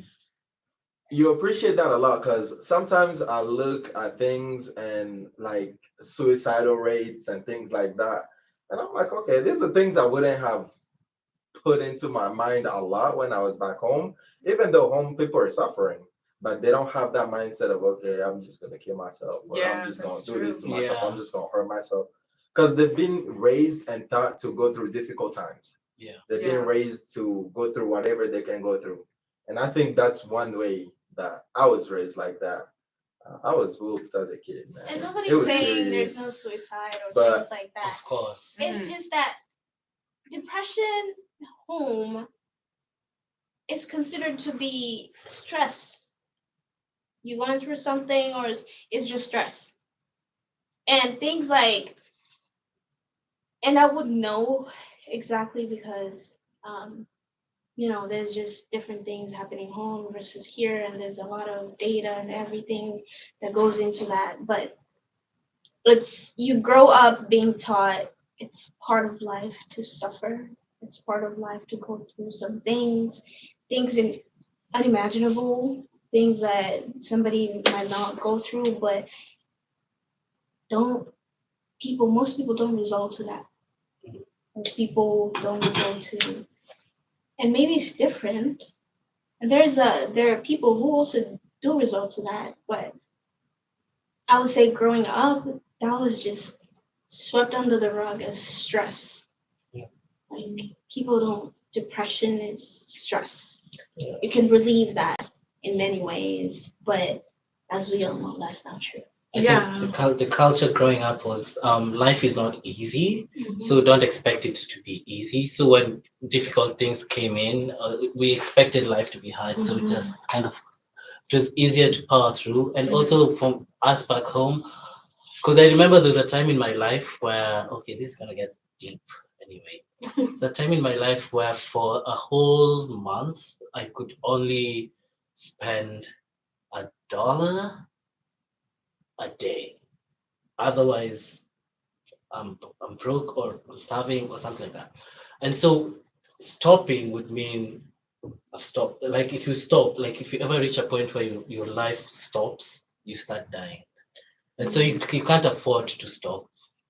that a lot, because sometimes I look at things and like suicidal rates and things like that, and I'm like, okay, these are things I wouldn't have put into my mind a lot when I was back home, even though home people are suffering, but they don't have that mindset of, okay, I'm just gonna kill myself, or Yeah, I'm just gonna that's do this to true. myself, Yeah. I'm just gonna hurt myself, because they've been raised and taught to go through difficult times. Yeah. They've Yeah. been raised to go through whatever they can go through, and I think that's one way that I was raised like that. I was whooped as a kid, man. And It nobody's was saying there's serious. no suicide or But- things like that. Of course. It's just that depression home is considered to be stress. You going through something, or it's just stress. And things like, and I would know exactly because, there's just different things happening home versus here, and there's a lot of data and everything that goes into that. But you grow up being taught it's part of life to suffer. It's part of life to go through some things unimaginable, things that somebody might not go through, but most people don't resort to that. Most people don't resort to, and maybe it's different. And there are people who also do resort to that, but I would say growing up, that was just swept under the rug as stress. Yeah. Like depression is stress. Yeah. You can relieve that in many ways, but as we all know, that's not true. I Yeah. think the culture growing up was life is not easy, so don't expect it to be easy. So when difficult things came in, we expected life to be hard, so it just kind of just easier to power through. And also from us back home, because I remember there's a time in my life where, okay, this is gonna get deep anyway. There's a time in my life where for a whole month I could only spend $1 a day. Otherwise, I'm broke or I'm starving or something like that. And so stopping would mean a stop. Like if you stop, like if you ever reach a point where your life stops, you start dying. And so you can't afford to stop.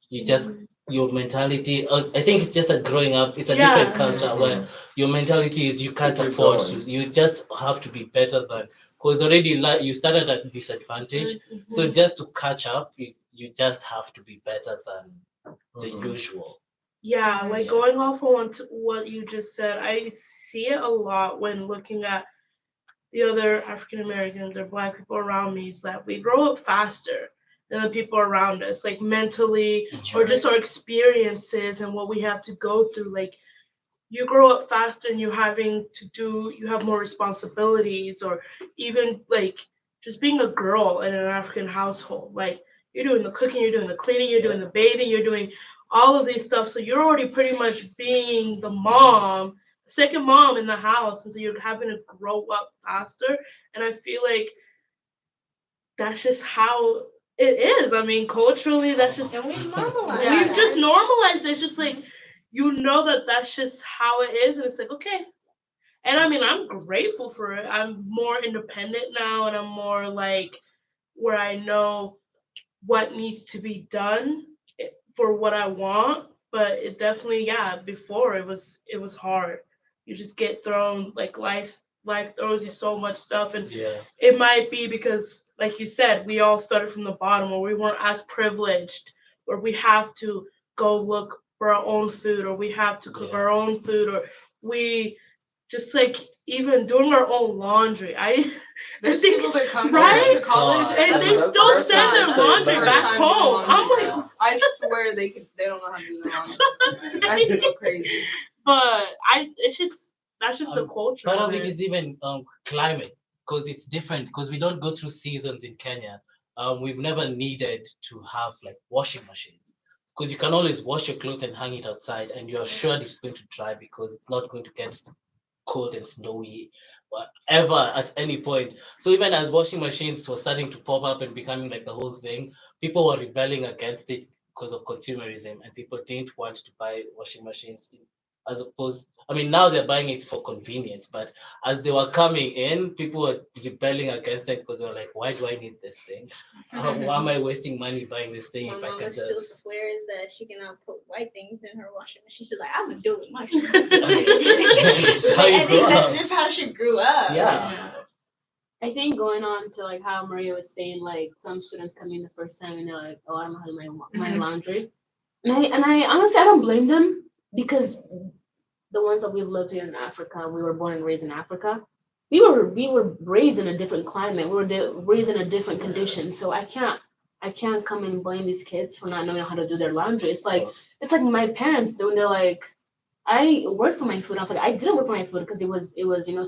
You just your mentality. I think it's just a growing up. It's a different culture where your mentality is you can't keep afford going. to. You just have to be better than, because already you started at a disadvantage. So just to catch up, you just have to be better than the usual. Yeah, like Yeah. going off on what you just said, I see it a lot when looking at the other African Americans or Black people around me, is that we grow up faster than the people around us, like mentally, or just our experiences and what we have to go through. Like you grow up faster and you have more responsibilities, or even like just being a girl in an African household. Like you're doing the cooking, you're doing the cleaning, you're doing the bathing, you're doing all of these stuff. So you're already pretty much being the mom, second mom in the house. And so you're having to grow up faster. And I feel like that's just how it is. I mean, culturally, that's just And we normalize we've that. just normalized it. It's just like, that's just how it is. And it's like, okay. And I mean, I'm grateful for it. I'm more independent now, and I'm more like where I know what needs to be done for what I want. But it definitely, before it was hard. You just get thrown, like life throws you so much stuff, and it might be because, like you said, we all started from the bottom, or we weren't as privileged, or we have to go look for our own food, or we have to cook our own food, or we just like even doing our own laundry. There's think people that come right? here to college And That's- they that's still first send time- their that's laundry first back time doing home. laundry I'm like, now. I swear they don't know how to do their that's laundry. what I'm saying. That's so crazy. But that's just the culture. Part of of it is even climate, because it's different because we don't go through seasons in Kenya. We've never needed to have like washing machines because you can always wash your clothes and hang it outside, and you're sure it's going to dry because it's not going to get cold and snowy ever at any point. So even as washing machines were starting to pop up and becoming like the whole thing, people were rebelling against it because of consumerism, and people didn't want to buy washing machines as opposed. I mean, now they're buying it for convenience, but as they were coming in, people were rebelling against it because they were like, "Why do I need this thing? Why am I wasting money buying this thing My if I mama can still just?" swears that she cannot put white things in her washing machine. She's like, I'm gonna do it myself. That's how you I grow think that's up. just how she grew up. Yeah. I think going on to like how Maria was saying, like some students come in the first time and they're like, "Oh, I don't know how to do my laundry," and I honestly I don't blame them because the ones that we've lived here in Africa, we were born and raised in Africa. We were raised in a different climate. We were raised in a different condition. So I can't come and blame these kids for not knowing how to do their laundry. It's like my parents when they're like, I worked for my food. I was like, I didn't work for my food because it was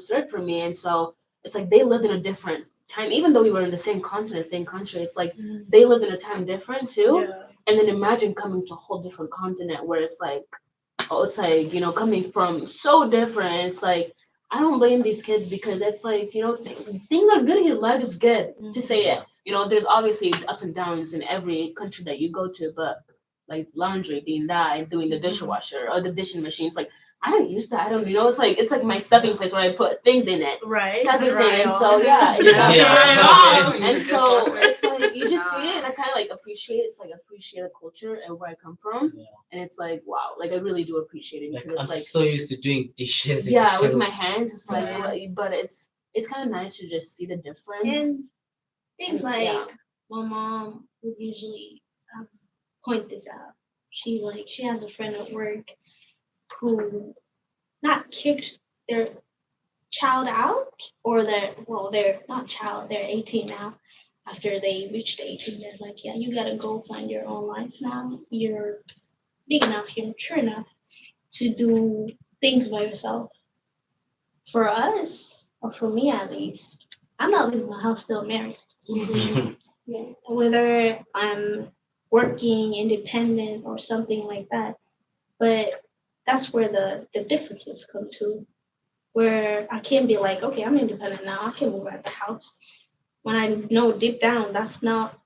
served for me, and so it's like they lived in a different time. Even though we were in the same continent, same country, it's like they lived in a time different too. Yeah. And then imagine coming to a whole different continent where it's like, oh, it's like coming from so different. It's like I don't blame these kids because it's like things are good here. Life is good to say it. There's obviously ups and downs in every country that you go to, but like laundry being that and doing the dishwasher or the dishing machines, like I don't use that. I don't, it's like my stuffing place where I put things in it. Right. Type of Dry thing. And off. so yeah, Yeah. exactly. And so it's like you just see it and I kind of like appreciate the culture and where I come from. Yeah. And it's like wow, like I really do appreciate it Like because I'm it's like so used to doing dishes. it yeah, with my feels- hands, it's like Yeah. but it's kind of nice to just see the difference. And things like Yeah. my mom would usually point this out. She has a friend at work who not kicked their child out or they're not child, they're 18 now. After they reached 18, they're like, yeah, you gotta go find your own life now. You're big enough, you're mature enough to do things by yourself. For us, or for me at least, I'm not leaving my house still married. Yeah. Whether I'm working independent or something like that. But that's where the differences come to. Where I can be like, okay, I'm independent now, I can move out of the house. When I know deep down that's not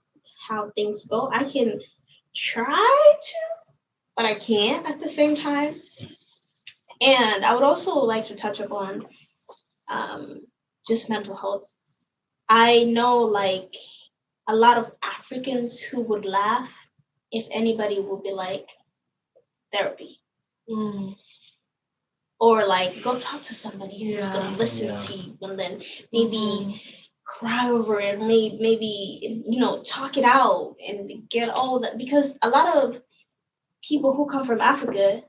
how things go. I can try to, but I can't at the same time. And I would also like to touch upon just mental health. I know like a lot of Africans who would laugh if anybody would be like therapy. Or like go talk to somebody who's gonna listen Yeah. to you and then maybe cry over it, maybe talk it out and get all that because a lot of people who come from Africa,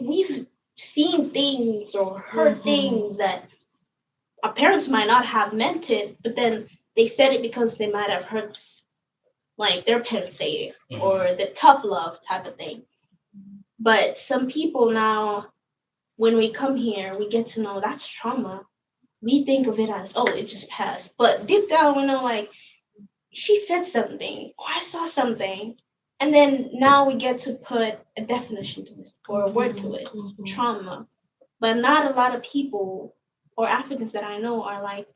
we've seen things or heard things that our parents might not have meant it, but then they said it because they might have heard like their parents say it or the tough love type of thing. But some people now, when we come here, we get to know that's trauma. We think of it as, oh, it just passed. But deep down, we know like she said something or I saw something. And then now we get to put a definition to it or a word to it, trauma. But not a lot of people or Africans that I know are like,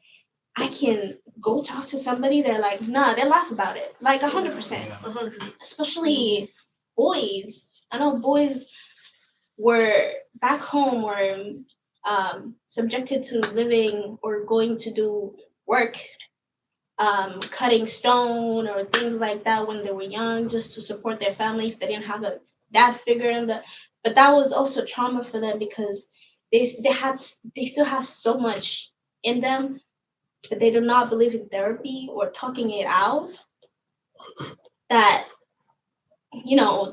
I can go talk to somebody. They're like, nah, they laugh about it. Like 100%. Especially boys. I know boys were back home were subjected to living or going to do work, cutting stone or things like that when they were young just to support their family if they didn't have a dad figure in the. But that was also trauma for them because they still have so much in them, but they do not believe in therapy or talking it out that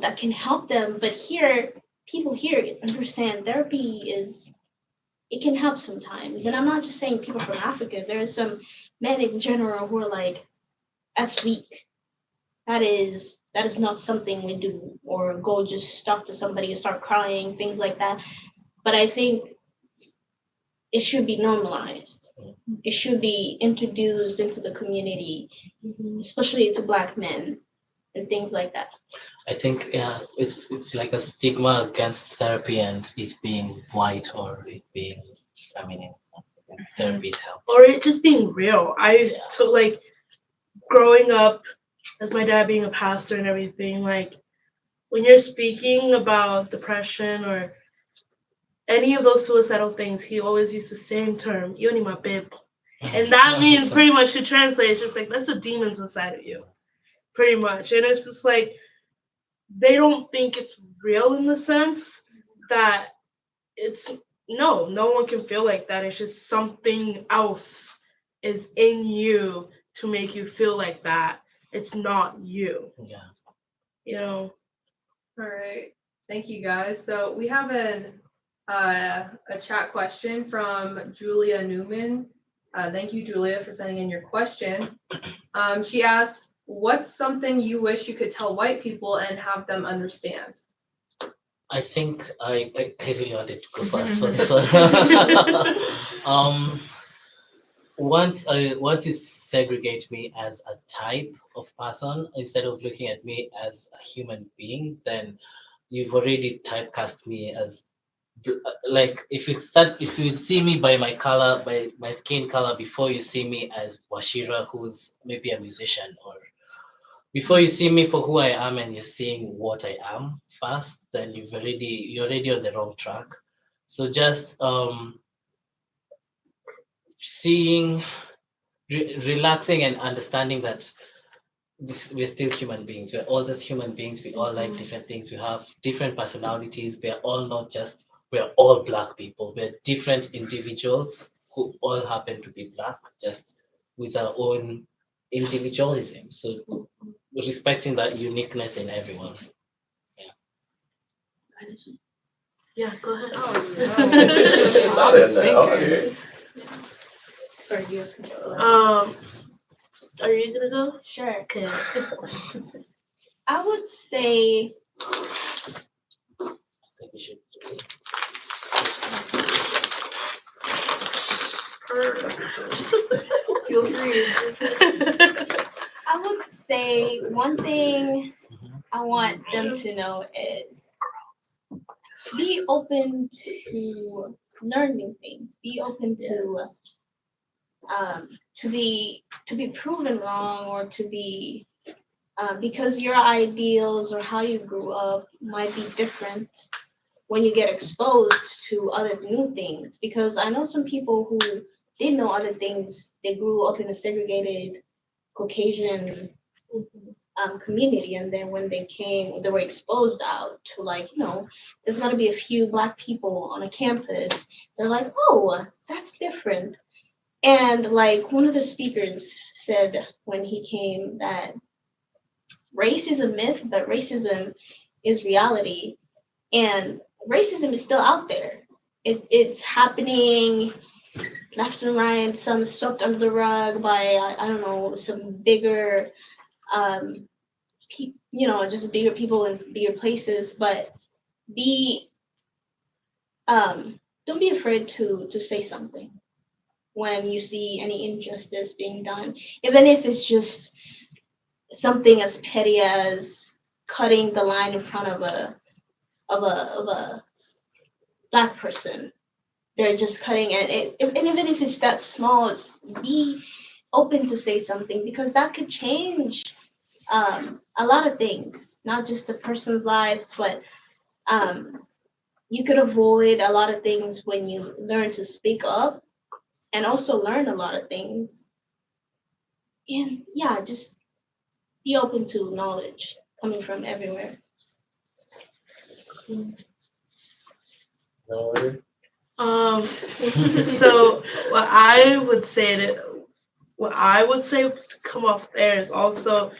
that can help them. But here, people here understand therapy it can help sometimes. And I'm not just saying people from Africa. There are some men in general who are like, that's weak. That is not something we do, or go just talk to somebody and start crying, things like that. But I think it should be normalized. It should be introduced into the community, especially to Black men and things like that. I think it's like a stigma against therapy and it being white or it being feminine. Therapy is help. Or it just being real. So like growing up as my dad being a pastor and everything, like when you're speaking about depression or any of those suicidal things, he always used the same term, "Yo ni ma babe." And that means pretty much to translate, it's just like that's the demons inside of you. Pretty much. And it's just like they don't think it's real in the sense that no one can feel like that. It's just something else is in you to make you feel like that. It's not you. Yeah. You know. All right. Thank you guys. So we have a chat question from Julia Newman. Thank you, Julia, for sending in your question. She asked, what's something you wish you could tell white people and have them understand? I think I really wanted to go first for this one. Once you segregate me as a type of person instead of looking at me as a human being, then you've already typecast me as like if you see me by my color, by my skin color, before you see me as Washira, who's maybe a musician, or before you see me for who I am and you're seeing what I am first, then you're already on the wrong track. So just seeing, relaxing and understanding that we're still human beings. We're all just human beings. We all like different things. We have different personalities. We're all Black people. We're different individuals who all happen to be Black, just with our own individualism. So respecting that uniqueness in everyone. Yeah, go ahead. Not in there. Okay. Sorry, you guys can go. Are you gonna go? Sure. Okay. I would say I think we should do it. Feel free. I would say one thing I want them to know is be open to learn new things. Be open to be proven wrong, or to be because your ideals or how you grew up might be different when you get exposed to other new things. Because I know some people who didn't know other things. They grew up in a segregated Caucasian community, and then when they were exposed out to, like, there's gonna be a few Black people on a campus. They're like, oh, that's different. And like one of the speakers said when he came that race is a myth, but racism is reality. And racism is still out there. It's happening left and right. Some swept under the rug by, I don't know, some bigger, just bigger people in bigger places. But don't be afraid to say something when you see any injustice being done, even if it's just something as petty as cutting the line in front of a Black person. They're just cutting it, and even if it's that small, be open to say something, because that could change a lot of things, not just a person's life, but you could avoid a lot of things when you learn to speak up, and also learn a lot of things. And yeah, just be open to knowledge coming from everywhere. So what I would say to come off there is also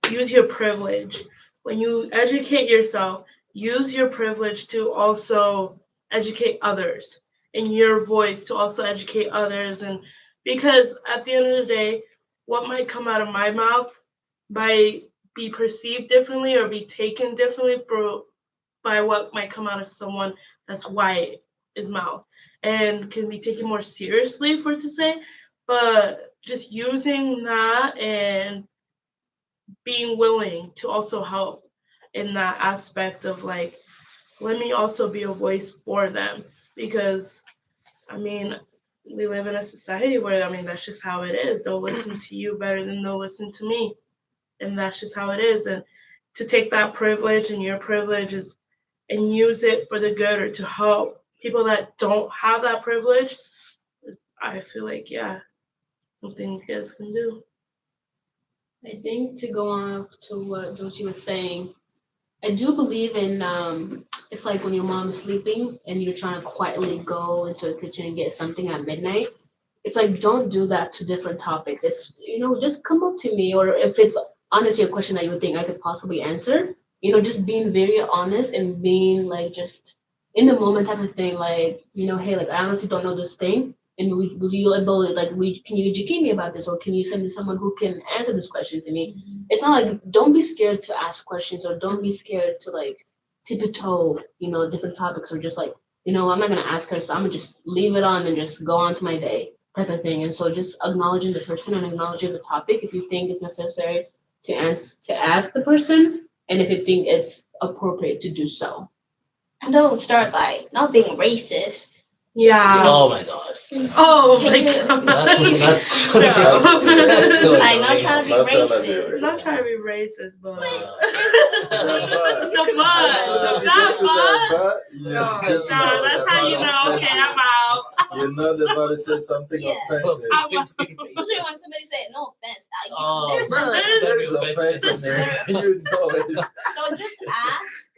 use your privilege. When you educate yourself, use your privilege to also educate others, and your voice to also educate others. And because at the end of the day, what might come out of my mouth might be perceived differently or be taken differently by what might come out of someone that's white's mouth. and can be taken more seriously for it to say, but just using that and being willing to also help in that aspect of like, let me also be a voice for them, because I mean, we live in a society where, I mean, that's just how it is. They'll listen to you better than they'll listen to me. And that's just how it is. And to take that privilege and your privileges and use it for the good or to help people that don't have that privilege, I feel like, yeah, something you guys can do. I think to go off to what Josie was saying, I do believe in it's like when your mom is sleeping and you're trying to quietly go into a kitchen and get something at midnight. It's like, don't do that to different topics. It's, just come up to me, or if it's honestly a question that you would think I could possibly answer, just being very honest and being like just in the moment type of thing, like, hey, like I honestly don't know this thing. And would you able like can you educate me about this, or can you send me someone who can answer this question to me? It's not like, don't be scared to ask questions, or don't be scared to like tiptoe, different topics, or just like, I'm not gonna ask her, so I'm gonna just leave it on and just go on to my day type of thing. And so just acknowledging the person and acknowledging the topic if you think it's necessary to ask the person, and if you think it's appropriate to do so. And don't start by not being racist. Yeah. Oh my god. Oh my Can you- god. That's so No. that's so I'm not annoying. trying to be Not trying to be racist. racist. Not trying to be racist, but But the bus. As soon as you get to that butt, you No. just No, know that's the how you butt know. Okay, offended. I'm out. You know the butt said something Yeah. offensive. especially when somebody say no offense. Oh, There's bro. There's Very offense in there. You know it. so just ask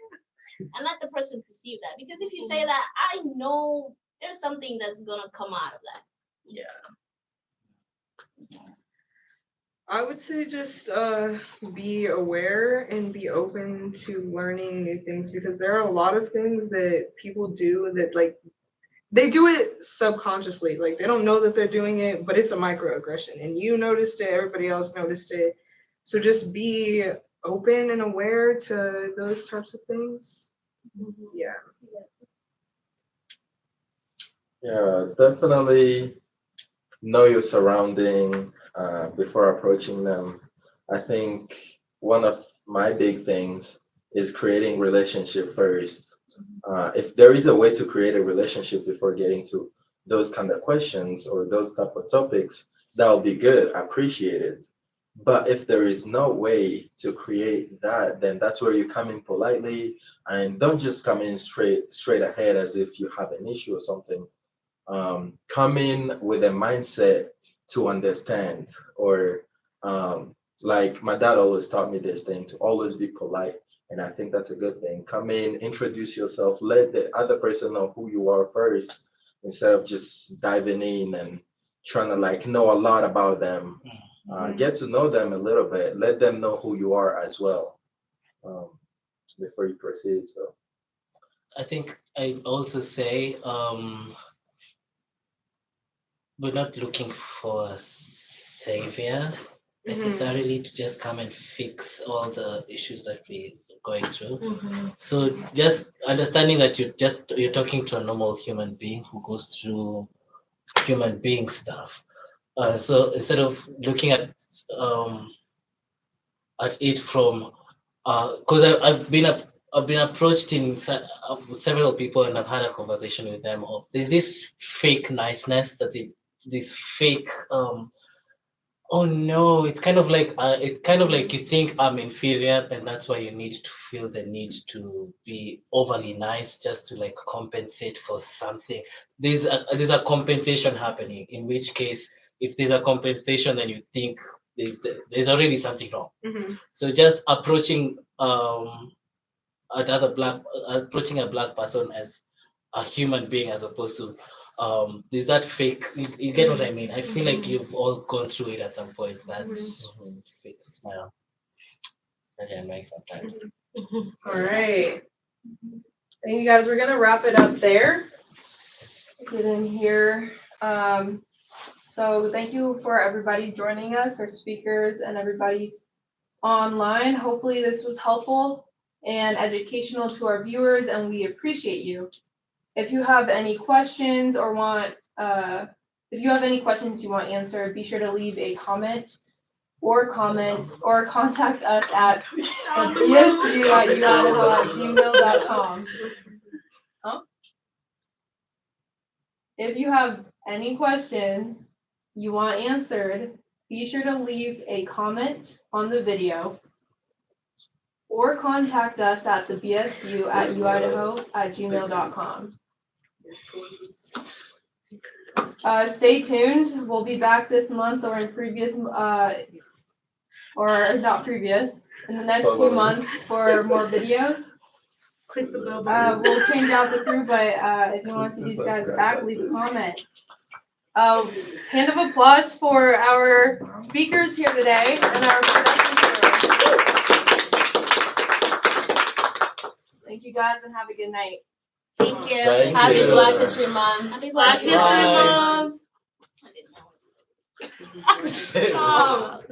and let the person perceive that. Because if you say that, I know there's something that's gonna come out of that. Yeah. I would say just be aware and be open to learning new things, because there are a lot of things that people do that like they do it subconsciously. Like they don't know that they're doing it, but it's a microaggression and you noticed it, everybody else noticed it. So just be open and aware to those types of things. Yeah. Yeah, definitely know your surrounding before approaching them. I think one of my big things is creating relationship first. If there is a way to create a relationship before getting to those kind of questions or those type of topics, that'll be good. I appreciate it. But if there is no way to create that, then that's where you come in politely, and don't just come in straight ahead as if you have an issue or something. Come in with a mindset to understand, or like my dad always taught me this thing, to always be polite. And I think that's a good thing. Come in, introduce yourself, let the other person know who you are first, instead of just diving in and trying to like know a lot about them. Get to know them a little bit, let them know who you are as well, before you proceed. So I think I also say we're not looking for a savior necessarily to just come and fix all the issues that we're going through. So just understanding that you're talking to a normal human being who goes through human being stuff. So instead of looking at it from, because I've been approached with several people, and I've had a conversation with them of there's this fake niceness that this fake oh no, it's kind of like you think I'm inferior, and that's why you need to feel the need to be overly nice just to like compensate for something. There's a compensation happening, in which case if there's a compensation, then you think there's already something wrong. So just approaching a black person as a human being, as opposed to there's that fake, you get what I mean. I feel like you've all gone through it at some point, that fake smile that I make sometimes. All right. Thank you guys. We're gonna wrap it up there. Get in here. So thank you for everybody joining us, our speakers and everybody online. Hopefully this was helpful and educational to our viewers, and we appreciate you. If you have any questions or want, if you have any questions you want answered, be sure to leave a comment or contact us at bsu@uidaho@gmail.com. If you have any questions you want answered, be sure to leave a comment on the video or contact us at the bsu@uidaho@gmail.com. Stay tuned. We'll be back this month or in previous, or not previous, in the next few months for more videos. Click the bell button. We'll change out the crew, but if you want to see these guys back, leave a comment. Hand of applause for our speakers here today and our production crew. Thank you guys and have a good night. Thank you. Thank Happy you. Black History Month. Happy Black Black History History Month. Stop.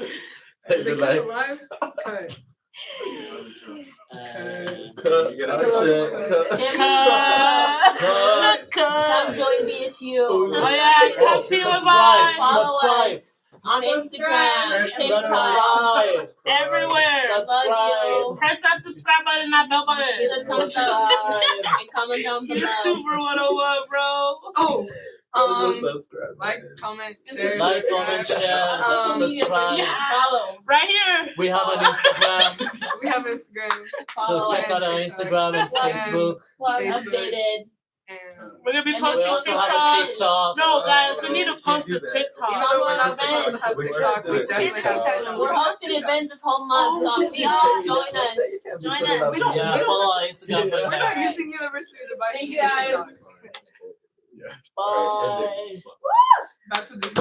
Good night. Cut. Come join BSU. Oh yeah, come see you live. Follow Subscribe. us on Instagram, TikTok, Everywhere. love you. Press that subscribe button and that bell Give button. it a thumbs up and comment down below. YouTuber 101, bro. Subscribe. Like, comment, share. Like, comment, share, Social media subscribe. person. Follow. Right here. We have an Instagram, We have Instagram Follow so check us. out our Instagram and Facebook. Facebook. Updated. and We're gonna be And We posting also TikTok. have a TikTok. No, guys, we need to post a even TikTok. though we're not supposed to have TikTok, we definitely have We're hosting events this whole month. Please join us. Join us. We don't- Yeah, follow our Instagram. We're not Bye. using University of Dubai. Thank you, guys. Back to this.